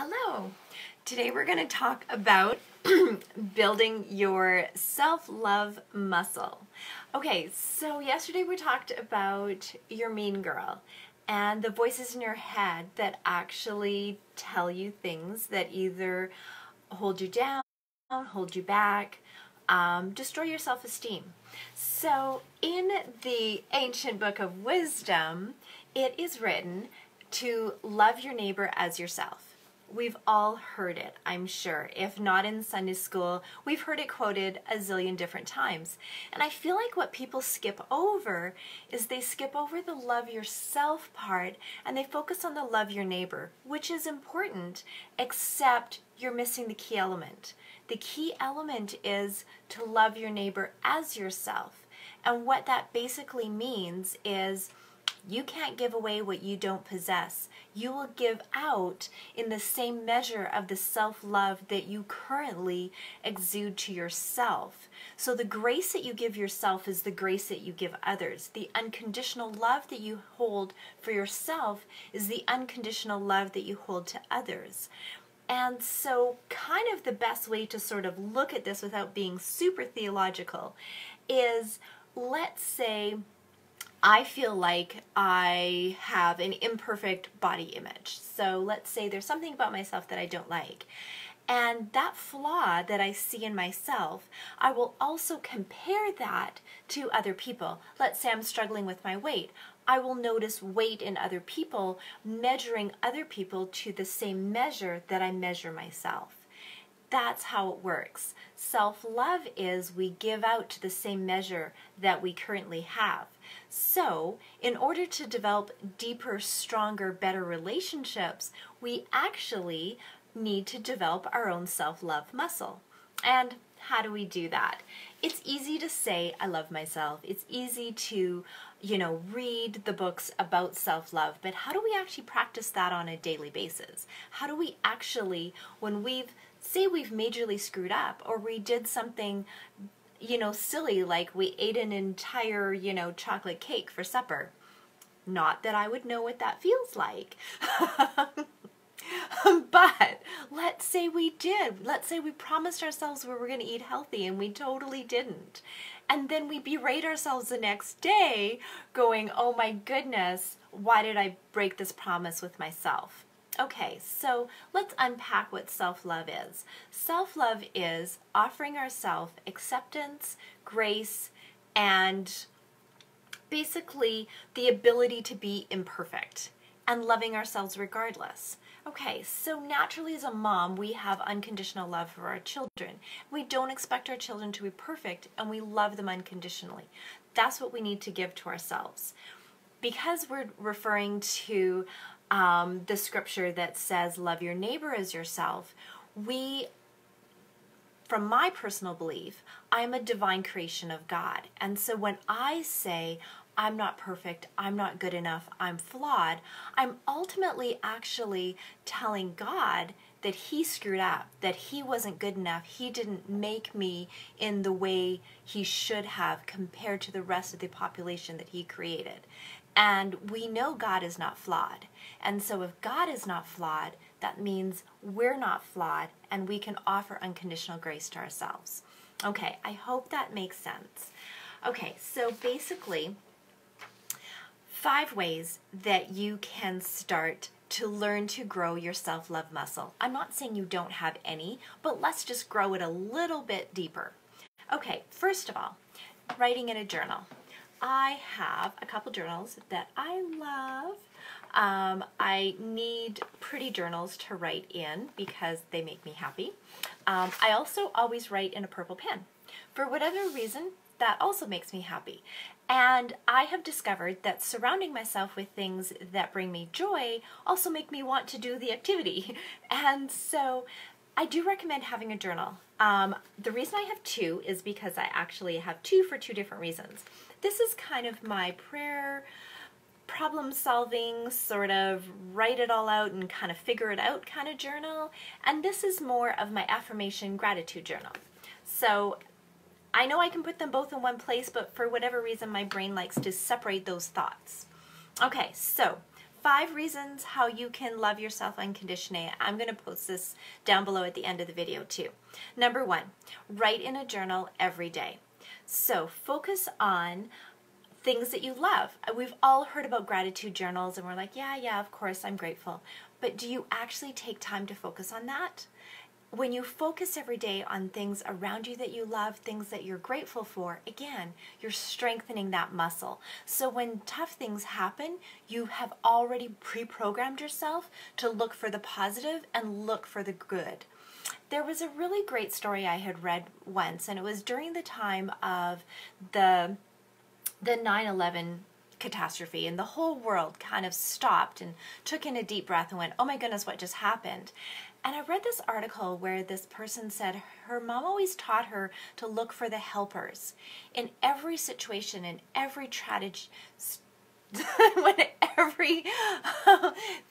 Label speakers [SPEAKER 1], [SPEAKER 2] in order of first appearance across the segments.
[SPEAKER 1] Hello. Today we're going to talk about building your self-love muscle. Okay, so yesterday we talked about your mean girl and the voices in your head that actually tell you things that either hold you down, hold you back, destroy your self-esteem. So in the ancient book of wisdom, it is written to love your neighbor as yourself. We've all heard it, I'm sure. If not in Sunday school, we've heard it quoted a zillion different times. And I feel like what people skip over is they skip over the love yourself part and they focus on the love your neighbor, which is important, except you're missing the key element. The key element is to love your neighbor as yourself. And what that basically means is you can't give away what you don't possess. You will give out in the same measure of the self-love that you currently exude to yourself. So the grace that you give yourself is the grace that you give others. The unconditional love that you hold for yourself is the unconditional love that you hold to others. And so kind of the best way to sort of look at this without being super theological is, let's say, I feel like I have an imperfect body image. So let's say there's something about myself that I don't like. And that flaw that I see in myself, I will also compare that to other people. Let's say I'm struggling with my weight. I will notice weight in other people, measuring other people to the same measure that I measure myself. That's how it works. Self-love is we give out to the same measure that we currently have. So, in order to develop deeper, stronger, better relationships, we actually need to develop our own self-love muscle. And how do we do that? It's easy to say, I love myself. It's easy to, read the books about self-love, but how do we actually practice that on a daily basis? How do we actually, when say we've majorly screwed up, or we did something, silly, like we ate an entire, chocolate cake for supper. Not that I would know what that feels like. But let's say we did. Let's say we promised ourselves we were going to eat healthy and we totally didn't. And then we berate ourselves the next day going, oh my goodness, why did I break this promise with myself? Okay, so let's unpack what self-love is. Self-love is offering ourselves acceptance, grace, and basically the ability to be imperfect and loving ourselves regardless. Okay, so naturally as a mom, we have unconditional love for our children. We don't expect our children to be perfect, and we love them unconditionally. That's what we need to give to ourselves. Because we're referring to the scripture that says, love your neighbor as yourself, from my personal belief, I'm a divine creation of God. And so when I say, I'm not perfect, I'm not good enough, I'm flawed, I'm ultimately actually telling God that he screwed up, that he wasn't good enough, he didn't make me in the way he should have compared to the rest of the population that he created. And we know God is not flawed. And so if God is not flawed, that means we're not flawed and we can offer unconditional grace to ourselves. Okay, I hope that makes sense. Okay, so basically, 5 ways that you can start to learn to grow your self-love muscle. I'm not saying you don't have any, but let's just grow it a little bit deeper. Okay, first of all, writing in a journal. I have a couple journals that I love. I need pretty journals to write in because they make me happy. I also always write in a purple pen. For whatever reason, that also makes me happy. And I have discovered that surrounding myself with things that bring me joy also make me want to do the activity. And so I do recommend having a journal. The reason I have 2 is because I actually have 2 for 2 different reasons. This is kind of my prayer, problem solving, sort of write it all out and kind of figure it out kind of journal. And this is more of my affirmation gratitude journal. So I know I can put them both in one place, but for whatever reason my brain likes to separate those thoughts. Okay, so 5 reasons how you can love yourself unconditionally. I'm going to post this down below at the end of the video too. Number 1, write in a journal every day. So focus on things that you love. We've all heard about gratitude journals and we're like, yeah, of course, I'm grateful. But do you actually take time to focus on that? When you focus every day on things around you that you love, things that you're grateful for, again, you're strengthening that muscle. So when tough things happen, you have already pre-programmed yourself to look for the positive and look for the good. There was a really great story I had read once, and it was during the time of the 9/11 catastrophe, and the whole world kind of stopped and took in a deep breath and went, oh my goodness, what just happened? And I read this article where this person said her mom always taught her to look for the helpers in every situation, in every tragedy, when every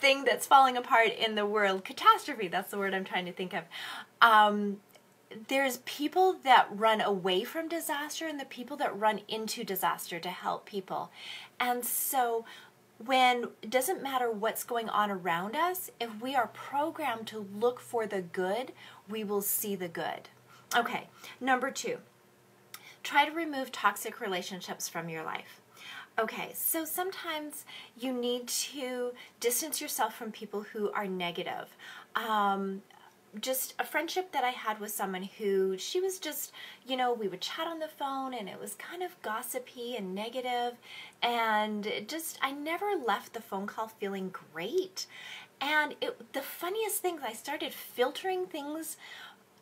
[SPEAKER 1] thing that's falling apart in the world, catastrophe, that's the word I'm trying to think of, there's people that run away from disaster and the people that run into disaster to help people. And so when it doesn't matter what's going on around us, if we are programmed to look for the good, we will see the good. Okay, number 2, try to remove toxic relationships from your life. Okay, so sometimes you need to distance yourself from people who are negative. Just a friendship that I had with someone who, she was just, we would chat on the phone and it was kind of gossipy and negative, and I never left the phone call feeling great. And the funniest thing is I started filtering things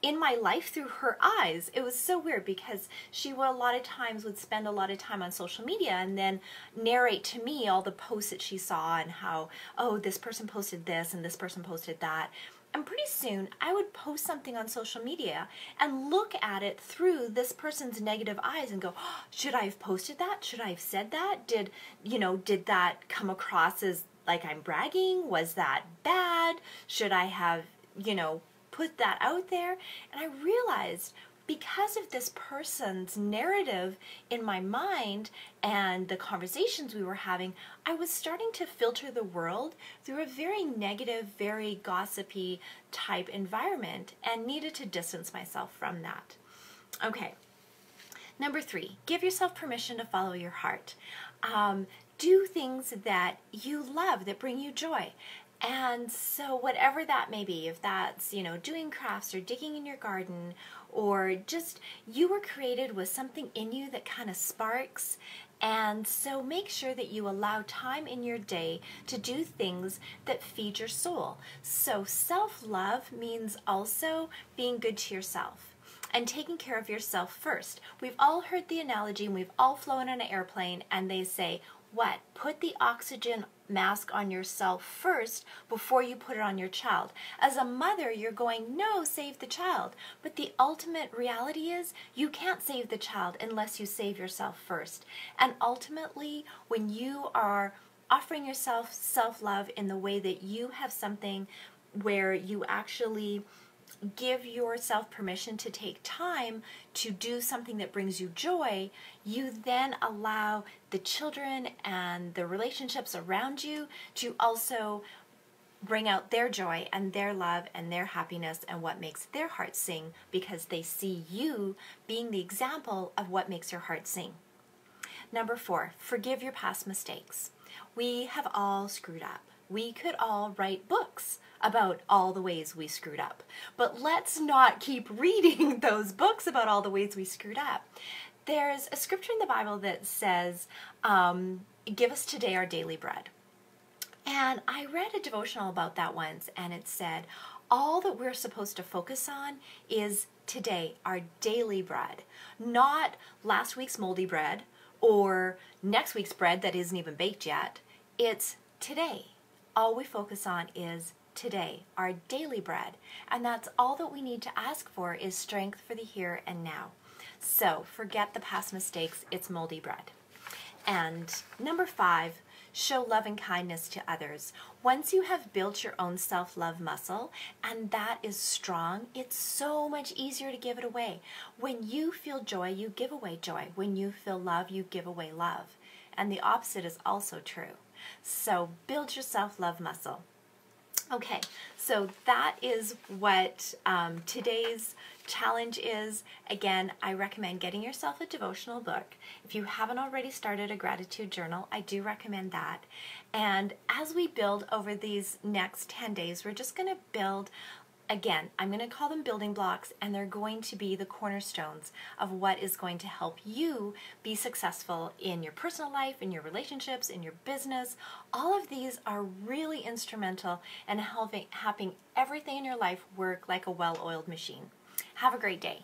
[SPEAKER 1] in my life through her eyes. It was so weird because she would a lot of times would spend a lot of time on social media and then narrate to me all the posts that she saw and how, oh, this person posted this and this person posted that. And pretty soon I would post something on social media and look at it through this person's negative eyes and go, oh, should I have posted that? Should I have said that? Did that come across as like I'm bragging? Was that bad? Should I have, put that out there? And I realized because of this person's narrative in my mind and the conversations we were having, I was starting to filter the world through a very negative, very gossipy type environment and needed to distance myself from that. Okay. Number 3, give yourself permission to follow your heart. Do things that you love, that bring you joy. And so whatever that may be, if that's, doing crafts or digging in your garden, or just you were created with something in you that kind of sparks. And so make sure that you allow time in your day to do things that feed your soul. So self-love means also being good to yourself and taking care of yourself first. We've all heard the analogy and we've all flown on an airplane and they say, what? Put the oxygen mask on yourself first before you put it on your child. As a mother, you're going, no, save the child. But the ultimate reality is you can't save the child unless you save yourself first. And ultimately, when you are offering yourself self-love in the way that you have something where you actually give yourself permission to take time to do something that brings you joy, you then allow the children and the relationships around you to also bring out their joy and their love and their happiness and what makes their heart sing, because they see you being the example of what makes your heart sing. Number 4, forgive your past mistakes. We have all screwed up. We could all write books about all the ways we screwed up. But let's not keep reading those books about all the ways we screwed up. There's a scripture in the Bible that says, give us today our daily bread. And I read a devotional about that once, and it said, all that we're supposed to focus on is today, our daily bread, not last week's moldy bread or next week's bread that isn't even baked yet. It's today. All we focus on is today, our daily bread. And that's all that we need to ask for is strength for the here and now. So forget the past mistakes, it's moldy bread. And number 5, show love and kindness to others. Once you have built your own self-love muscle, and that is strong, it's so much easier to give it away. When you feel joy, you give away joy. When you feel love, you give away love. And the opposite is also true. So build your self-love muscle. Okay, so that is what today's challenge is. Again, I recommend getting yourself a devotional book. If you haven't already started a gratitude journal, I do recommend that. And as we build over these next 10 days, we're just going to build. Again, I'm going to call them building blocks, and they're going to be the cornerstones of what is going to help you be successful in your personal life, in your relationships, in your business. All of these are really instrumental in helping everything in your life work like a well-oiled machine. Have a great day.